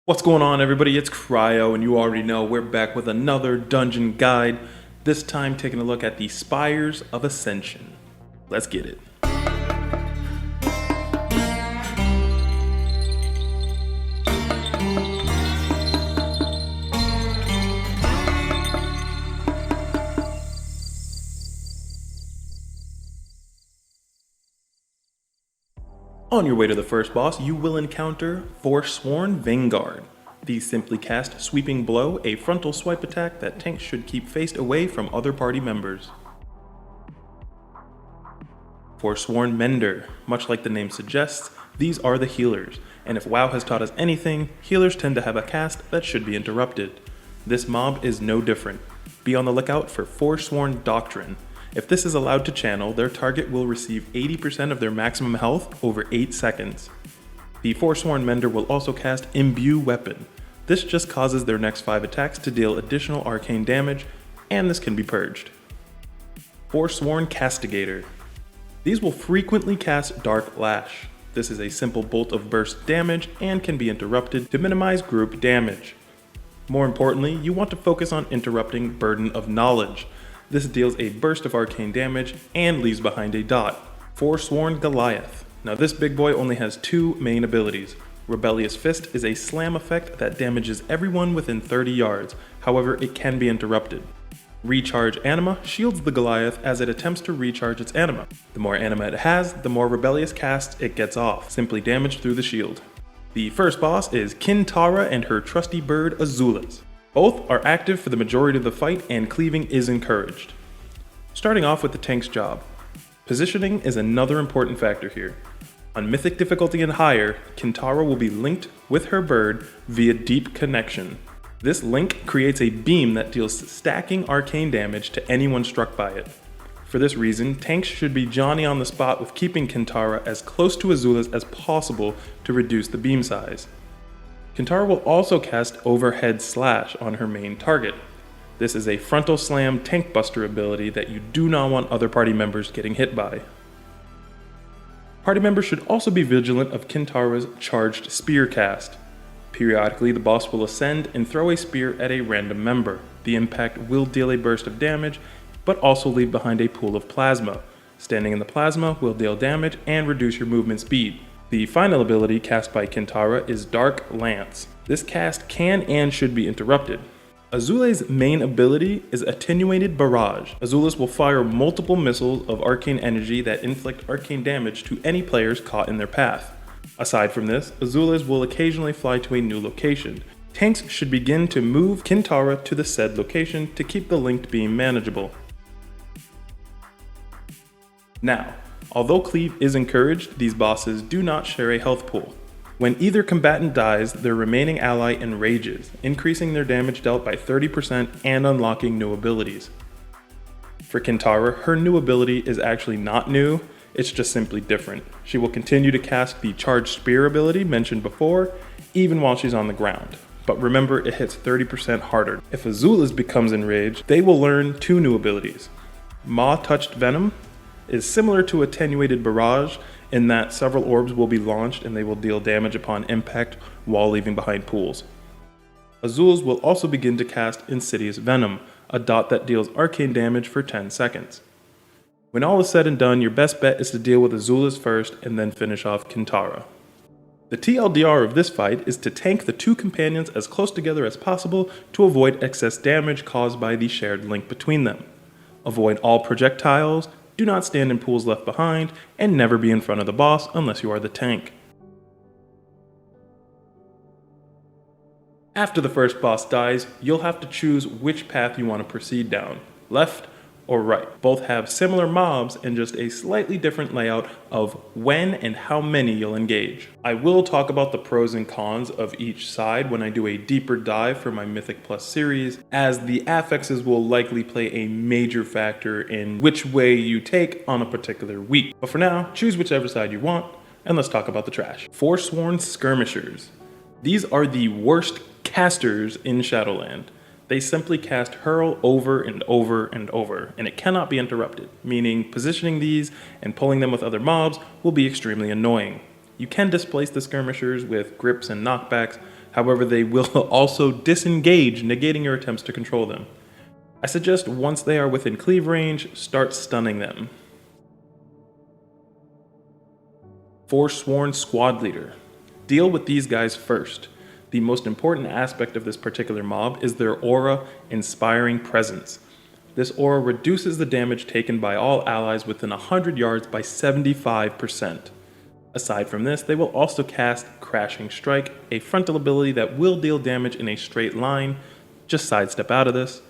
What's going on, everybody? It's Cryo, and you already know we're back with another dungeon guide, this time taking a look at the Spires of Ascension. Let's get it. On your way to the first boss, you will encounter Forsworn Vanguard. These simply cast Sweeping Blow, a frontal swipe attack that tanks should keep faced away from other party members. Forsworn Mender. Much like the name suggests, these are the healers, and if WoW has taught us anything, healers tend to have a cast that should be interrupted. This mob is no different. Be on the lookout for Forsworn Doctrine. If this is allowed to channel, their target will receive 80% of their maximum health over 8 seconds. The Forsworn Mender will also cast Imbue Weapon. This just causes their next 5 attacks to deal additional arcane damage, and this can be purged. Forsworn Castigator. These will frequently cast Dark Lash. This is a simple bolt of burst damage and can be interrupted to minimize group damage. More importantly, you want to focus on interrupting Burden of Knowledge. This deals a burst of arcane damage and leaves behind a dot. Forsworn Goliath. Now this big boy only has 2 main abilities. Rebellious Fist is a slam effect that damages everyone within 30 yards, however it can be interrupted. Recharge Anima shields the Goliath as it attempts to recharge its anima. The more anima it has, the more rebellious casts it gets off, simply damage through the shield. The first boss is Kintara and her trusty bird Azulas. Both are active for the majority of the fight, and cleaving is encouraged. Starting off with the tank's job. Positioning is another important factor here. On Mythic difficulty and higher, Kintara will be linked with her bird via Deep Connection. This link creates a beam that deals stacking arcane damage to anyone struck by it. For this reason, tanks should be Johnny on the spot with keeping Kintara as close to Azulas as possible to reduce the beam size. Kintara will also cast Overhead Slash on her main target. This is a frontal slam tank buster ability that you do not want other party members getting hit by. Party members should also be vigilant of Kintara's charged spear cast. Periodically, the boss will ascend and throw a spear at a random member. The impact will deal a burst of damage, but also leave behind a pool of plasma. Standing in the plasma will deal damage and reduce your movement speed. The final ability cast by Kintara is Dark Lance. This cast can and should be interrupted. Azule's main ability is Attenuated Barrage. Azules will fire multiple missiles of arcane energy that inflict arcane damage to any players caught in their path. Aside from this, Azules will occasionally fly to a new location. Tanks should begin to move Kintara to the said location to keep the linked beam manageable. Now, although cleave is encouraged, these bosses do not share a health pool. When either combatant dies, their remaining ally enrages, increasing their damage dealt by 30% and unlocking new abilities. For Kintara, her new ability is actually not new, it's just simply different. She will continue to cast the Charged Spear ability mentioned before, even while she's on the ground. But remember, it hits 30% harder. If Azulas becomes enraged, they will learn 2 new abilities. Maw-Touched Venom is similar to Attenuated Barrage in that several orbs will be launched and they will deal damage upon impact while leaving behind pools. Azules will also begin to cast Insidious Venom, a dot that deals arcane damage for 10 seconds. When all is said and done, your best bet is to deal with Azules first and then finish off Kintara. The TLDR of this fight is to tank the 2 companions as close together as possible to avoid excess damage caused by the shared link between them. Avoid all projectiles, do not stand in pools left behind, and never be in front of the boss unless you are the tank. After the first boss dies, you'll have to choose which path you want to proceed down, left or right. Both have similar mobs and just a slightly different layout of when and how many you'll engage. I will talk about the pros and cons of each side when I do a deeper dive for my Mythic Plus series, as the affixes will likely play a major factor in which way you take on a particular week. But for now, choose whichever side you want, and let's talk about the trash. Forsworn Skirmishers. These are the worst casters in Shadowland. They simply cast Hurl over and over and over, and it cannot be interrupted, meaning positioning these and pulling them with other mobs will be extremely annoying. You can displace the skirmishers with grips and knockbacks, However, they will also disengage, negating your attempts to control them. I suggest once they are within cleave range, start stunning them. Forsworn Squad Leader. Deal with these guys first. The most important aspect of this particular mob is their aura inspiring presence. This aura reduces the damage taken by all allies within 100 yards by 75%. Aside from this, they will also cast Crashing Strike, a frontal ability that will deal damage in a straight line. Just sidestep out of this.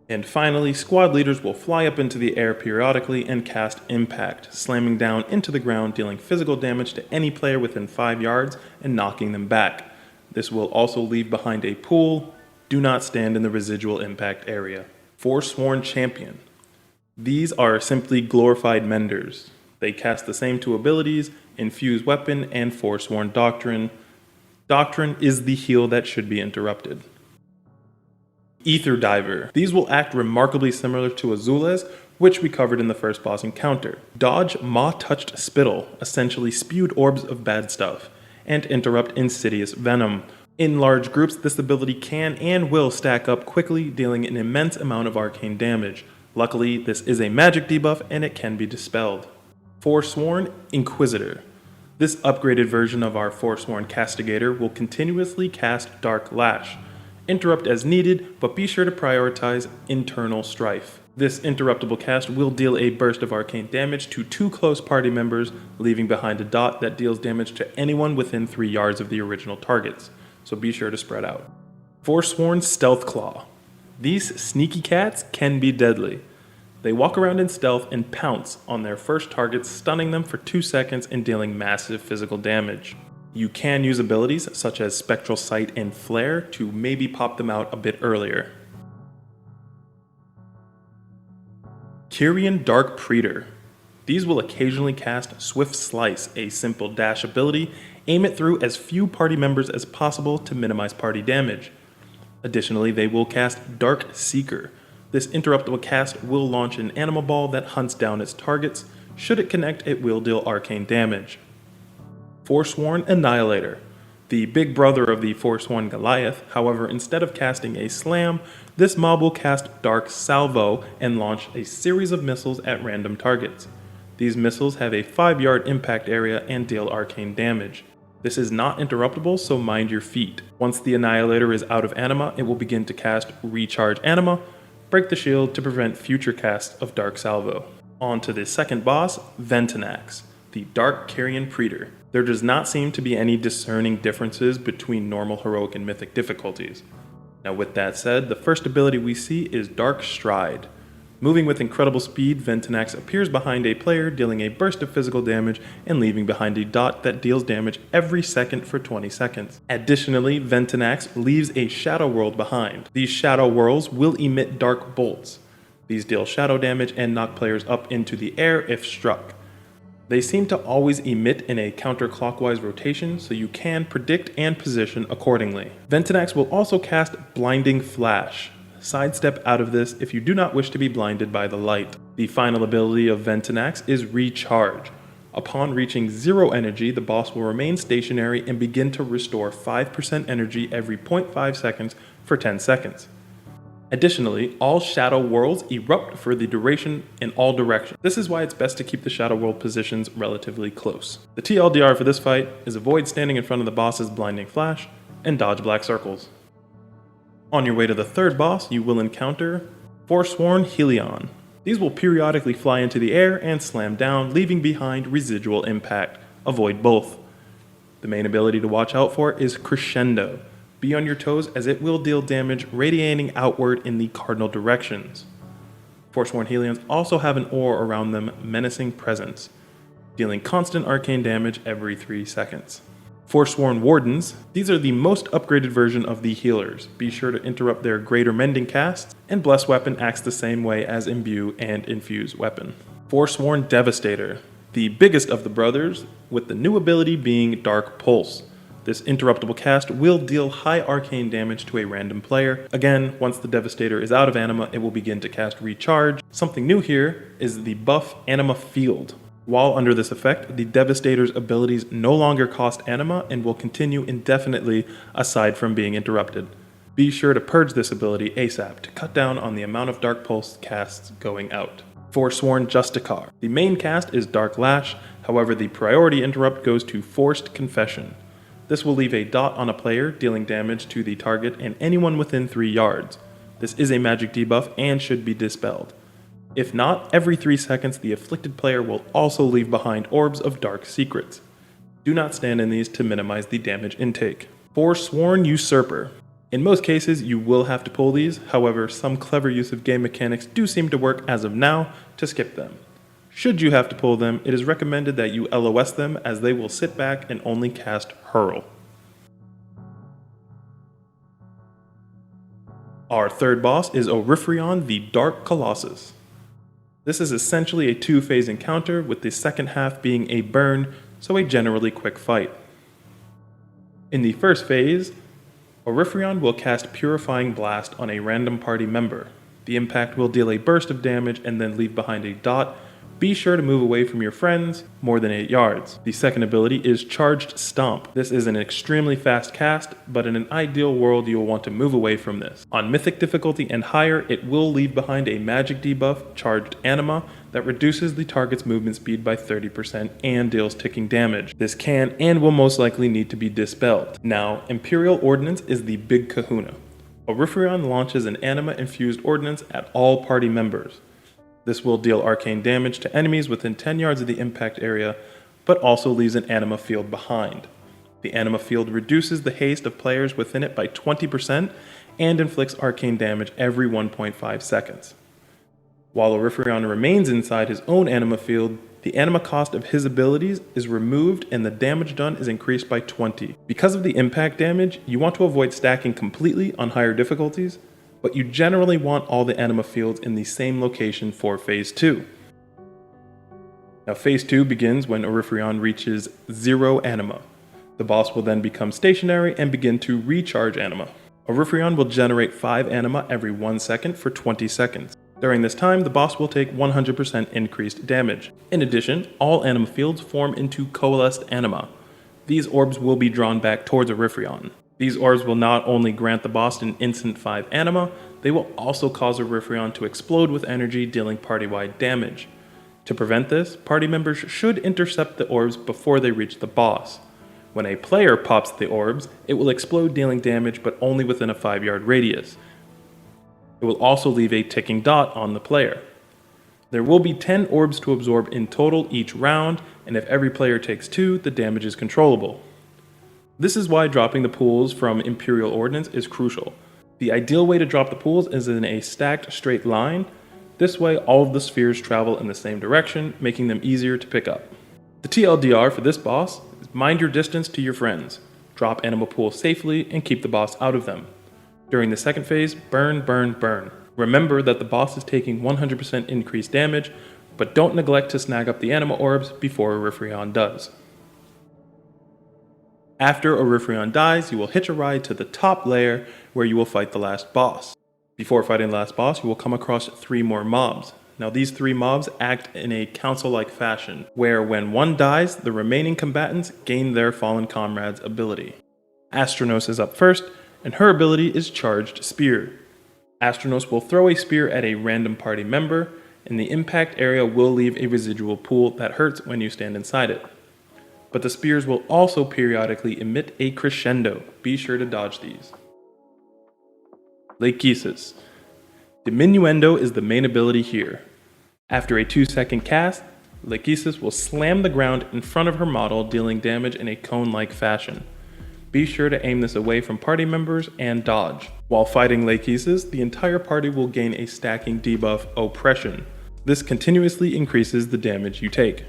And finally, squad leaders will fly up into the air periodically and cast Impact, slamming down into the ground, dealing physical damage to any player within 5 yards and knocking them back. This will also leave behind a pool. Do not stand in the residual impact area. Forsworn Champion. These are simply glorified menders. They cast the same two abilities, Infuse Weapon and Forsworn Doctrine. Doctrine is the heal that should be interrupted. Ether Diver. These will act remarkably similar to Azulez, which we covered in the first boss encounter. Dodge Maw-Touched Spittle, essentially spewed orbs of bad stuff, and interrupt Insidious Venom. In large groups, this ability can and will stack up quickly, dealing an immense amount of arcane damage. Luckily, this is a magic debuff and it can be dispelled. Forsworn Inquisitor. This upgraded version of our Forsworn Castigator will continuously cast Dark Lash. Interrupt as needed, but be sure to prioritize Internal Strife. This interruptible cast will deal a burst of arcane damage to 2 close party members, leaving behind a dot that deals damage to anyone within 3 yards of the original targets, so be sure to spread out. Forsworn Stealth Claw. These sneaky cats can be deadly. They walk around in stealth and pounce on their first targets, stunning them for 2 seconds and dealing massive physical damage. You can use abilities such as Spectral Sight and Flare to maybe pop them out a bit earlier. Kyrian Dark Praetor. These will occasionally cast Swift Slice, a simple dash ability. Aim it through as few party members as possible to minimize party damage. Additionally, they will cast Dark Seeker. This interruptible cast will launch an animal ball that hunts down its targets. Should it connect, it will deal arcane damage. Forsworn Annihilator. The big brother of the Forsworn Goliath, however, instead of casting a slam, this mob will cast Dark Salvo and launch a series of missiles at random targets. These missiles have a 5-yard impact area and deal arcane damage. This is not interruptible, so mind your feet. Once the Annihilator is out of anima, it will begin to cast Recharge Anima, break the shield to prevent future casts of Dark Salvo. On to the second boss, Ventunax, the Dark Kyrian Praetor. There does not seem to be any discerning differences between normal, heroic, and mythic difficulties. Now with that said, the first ability we see is Dark Stride. Moving with incredible speed, Ventunax appears behind a player, dealing a burst of physical damage and leaving behind a dot that deals damage every second for 20 seconds. Additionally, Ventunax leaves a shadow world behind. These shadow whirls will emit dark bolts. These deal shadow damage and knock players up into the air if struck. They seem to always emit in a counterclockwise rotation, so you can predict and position accordingly. Ventunax will also cast Blinding Flash. Sidestep out of this if you do not wish to be blinded by the light. The final ability of Ventunax is Recharge. Upon reaching 0 energy, the boss will remain stationary and begin to restore 5% energy every 0.5 seconds for 10 seconds. Additionally, all shadow worlds erupt for the duration in all directions. This is why it's best to keep the shadow world positions relatively close. The TLDR for this fight is avoid standing in front of the boss's blinding flash and dodge black circles. On your way to the third boss, you will encounter Forsworn Helion. These will periodically fly into the air and slam down, leaving behind residual impact. Avoid both. The main ability to watch out for is Crescendo. Be on your toes as it will deal damage radiating outward in the cardinal directions. Forsworn Helions also have an aura around them, Menacing Presence, dealing constant arcane damage every 3 seconds. Forsworn Wardens, these are the most upgraded version of the healers. Be sure to interrupt their greater mending casts, and Bless Weapon acts the same way as Imbue and Infuse Weapon. Forsworn Devastator, the biggest of the brothers, with the new ability being Dark Pulse. This interruptible cast will deal high arcane damage to a random player. Again, once the Devastator is out of anima, it will begin to cast Recharge. Something new here is the buff Anima Field. While under this effect, the Devastator's abilities no longer cost anima and will continue indefinitely aside from being interrupted. Be sure to purge this ability ASAP to cut down on the amount of Dark Pulse casts going out. Forsworn Justicar. The main cast is Dark Lash, however the priority interrupt goes to Forced Confession. This will leave a dot on a player, dealing damage to the target and anyone within 3 yards. This is a magic debuff and should be dispelled. If not, every 3 seconds the afflicted player will also leave behind orbs of dark secrets. Do not stand in these to minimize the damage intake. Forsworn Usurper. In most cases, you will have to pull these, however, some clever use of game mechanics do seem to work as of now to skip them. Should you have to pull them, it is recommended that you LOS them as they will sit back and only cast Hurl. Our third boss is Oryphrion the Dark Colossus. This is essentially a 2-phase encounter, with the second half being a burn, so a generally quick fight. In the first phase, Oryphrion will cast Purifying Blast on a random party member. The impact will deal a burst of damage and then leave behind a dot. Be sure to move away from your friends more than 8 yards. The second ability is Charged Stomp. This is an extremely fast cast, but in an ideal world you will want to move away from this. On Mythic difficulty and higher, it will leave behind a magic debuff, Charged Anima, that reduces the target's movement speed by 30% and deals ticking damage. This can and will most likely need to be dispelled. Now, Imperial Ordnance is the big kahuna. Oryphrion launches an anima-infused ordnance at all party members. This will deal arcane damage to enemies within 10 yards of the impact area, but also leaves an anima field behind. The anima field reduces the haste of players within it by 20% and inflicts arcane damage every 1.5 seconds. While Oryphrion remains inside his own anima field, the anima cost of his abilities is removed and the damage done is increased by 20. Because of the impact damage, you want to avoid stacking completely on higher difficulties, but you generally want all the anima fields in the same location for Phase 2. Now Phase 2 begins when Oryphrion reaches 0 anima. The boss will then become stationary and begin to recharge anima. Oryphrion will generate 5 anima every 1 second for 20 seconds. During this time, the boss will take 100% increased damage. In addition, all anima fields form into coalesced anima. These orbs will be drawn back towards Oryphrion. These orbs will not only grant the boss an instant 5 anima, they will also cause Oryphrion to explode with energy, dealing party-wide damage. To prevent this, party members should intercept the orbs before they reach the boss. When a player pops the orbs, it will explode, dealing damage, but only within a 5-yard radius. It will also leave a ticking dot on the player. There will be 10 orbs to absorb in total each round, and if every player takes 2, the damage is controllable. This is why dropping the pools from Imperial Ordnance is crucial. The ideal way to drop the pools is in a stacked straight line. This way all of the spheres travel in the same direction, making them easier to pick up. The TLDR for this boss is mind your distance to your friends, drop anima pools safely, and keep the boss out of them. During the second phase, burn, burn, burn. Remember that the boss is taking 100% increased damage, but don't neglect to snag up the anima orbs before Oryphrion does. After Oryphrion dies, you will hitch a ride to the top layer where you will fight the last boss. Before fighting the last boss, you will come across 3 more mobs. Now these 3 mobs act in a council-like fashion, where when one dies, the remaining combatants gain their fallen comrade's ability. Astronos is up first, and her ability is Charged Spear. Astronos will throw a spear at a random party member, and the impact area will leave a residual pool that hurts when you stand inside it. But the spears will also periodically emit a crescendo. Be sure to dodge these. Lachesis. Diminuendo is the main ability here. After a 2-second cast, Lachesis will slam the ground in front of her model, dealing damage in a cone-like fashion. Be sure to aim this away from party members and dodge. While fighting Lachesis, the entire party will gain a stacking debuff, Oppression. This continuously increases the damage you take.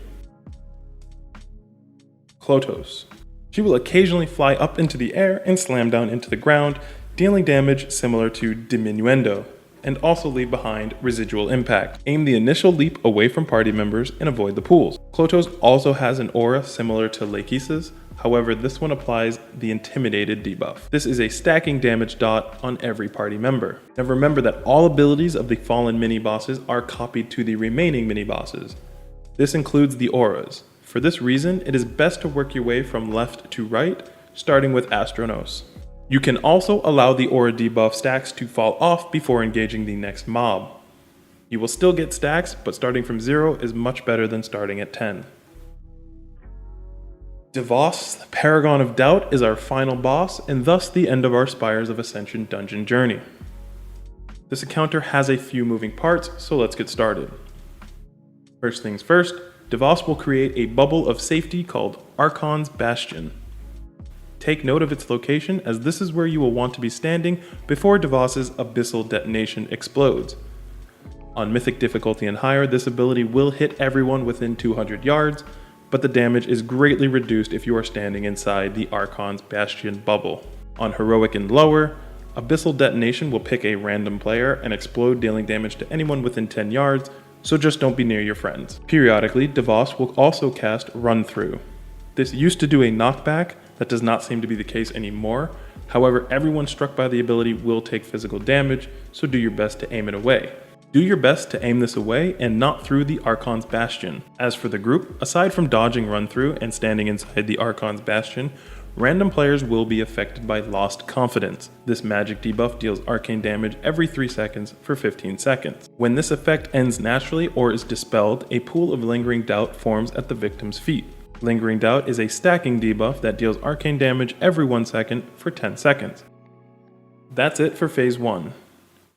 Klotos. She will occasionally fly up into the air and slam down into the ground, dealing damage similar to Diminuendo, and also leave behind residual impact. Aim the initial leap away from party members and avoid the pools. Klotos also has an aura similar to Lachesis, however this one applies the Intimidated debuff. This is a stacking damage dot on every party member. Now remember that all abilities of the fallen mini-bosses are copied to the remaining mini-bosses. This includes the auras. For this reason, it is best to work your way from left to right, starting with Astronos. You can also allow the aura debuff stacks to fall off before engaging the next mob. You will still get stacks, but starting from 0 is much better than starting at 10. Devos, the Paragon of Doubt, is our final boss, and thus the end of our Spires of Ascension dungeon journey. This encounter has a few moving parts, so let's get started. First things first, Devos will create a bubble of safety called Archon's Bastion. Take note of its location, as this is where you will want to be standing before Devos' abyssal detonation explodes. On Mythic difficulty and higher, this ability will hit everyone within 200 yards, but the damage is greatly reduced if you are standing inside the Archon's Bastion bubble. On Heroic and lower, Abyssal Detonation will pick a random player and explode, dealing damage to anyone within 10 yards, so just don't be near your friends. Periodically, Devos will also cast Run Through. This used to do a knockback, that does not seem to be the case anymore. However, everyone struck by the ability will take physical damage, so do your best to aim it away. Do your best to aim this away and not through the Archon's Bastion. As for the group, aside from dodging Run Through and standing inside the Archon's Bastion, random players will be affected by Lost Confidence. This magic debuff deals arcane damage every 3 seconds for 15 seconds. When this effect ends naturally or is dispelled, a pool of Lingering Doubt forms at the victim's feet. Lingering Doubt is a stacking debuff that deals arcane damage every 1 second for 10 seconds. That's it for Phase 1.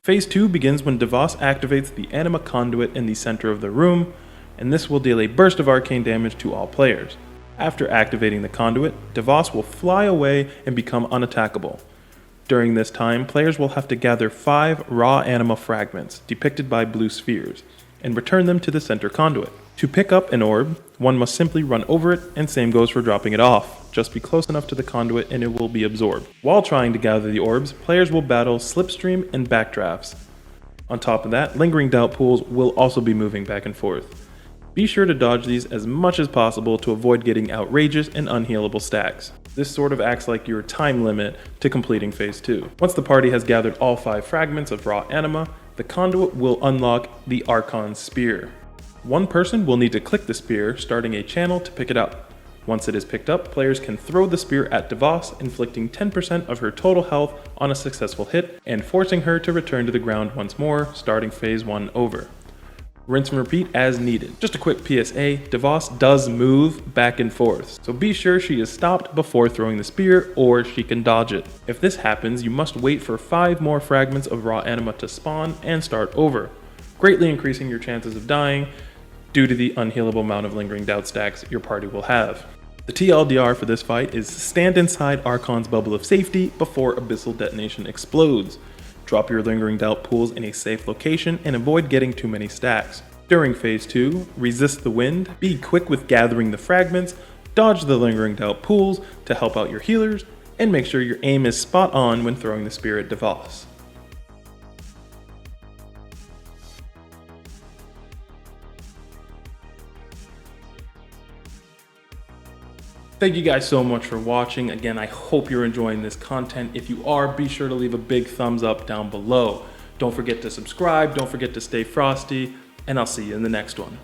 Phase 2 begins when Devos activates the Anima Conduit in the center of the room, and this will deal a burst of arcane damage to all players. After activating the conduit, Devos will fly away and become unattackable. During this time, players will have to gather 5 raw anima fragments, depicted by blue spheres, and return them to the center conduit. To pick up an orb, one must simply run over it, and same goes for dropping it off. Just be close enough to the conduit and it will be absorbed. While trying to gather the orbs, players will battle Slipstream and Backdrafts. On top of that, Lingering Doubt pools will also be moving back and forth. Be sure to dodge these as much as possible to avoid getting outrageous and unhealable stacks. This sort of acts like your time limit to completing Phase 2. Once the party has gathered all 5 fragments of raw anima, the conduit will unlock the Archon's Spear. One person will need to click the spear, starting a channel to pick it up. Once it is picked up, players can throw the spear at Devos, inflicting 10% of her total health on a successful hit, and forcing her to return to the ground once more, starting Phase 1 over. Rinse and repeat as needed. Just a quick PSA, Devos does move back and forth, so be sure she is stopped before throwing the spear, or she can dodge it. If this happens, you must wait for 5 more fragments of raw anima to spawn and start over, greatly increasing your chances of dying due to the unhealable amount of Lingering Doubt stacks your party will have. The TLDR for this fight is stand inside Archon's bubble of safety before Abyssal Detonation explodes. Drop your Lingering Doubt pools in a safe location and avoid getting too many stacks. During Phase 2, resist the wind, be quick with gathering the fragments, dodge the Lingering Doubt pools to help out your healers, and make sure your aim is spot on when throwing the spear at Devos. Thank you guys so much for watching. Again, I hope you're enjoying this content. If you are, be sure to leave a big thumbs up down below. Don't forget to subscribe, don't forget to stay frosty, and I'll see you in the next one.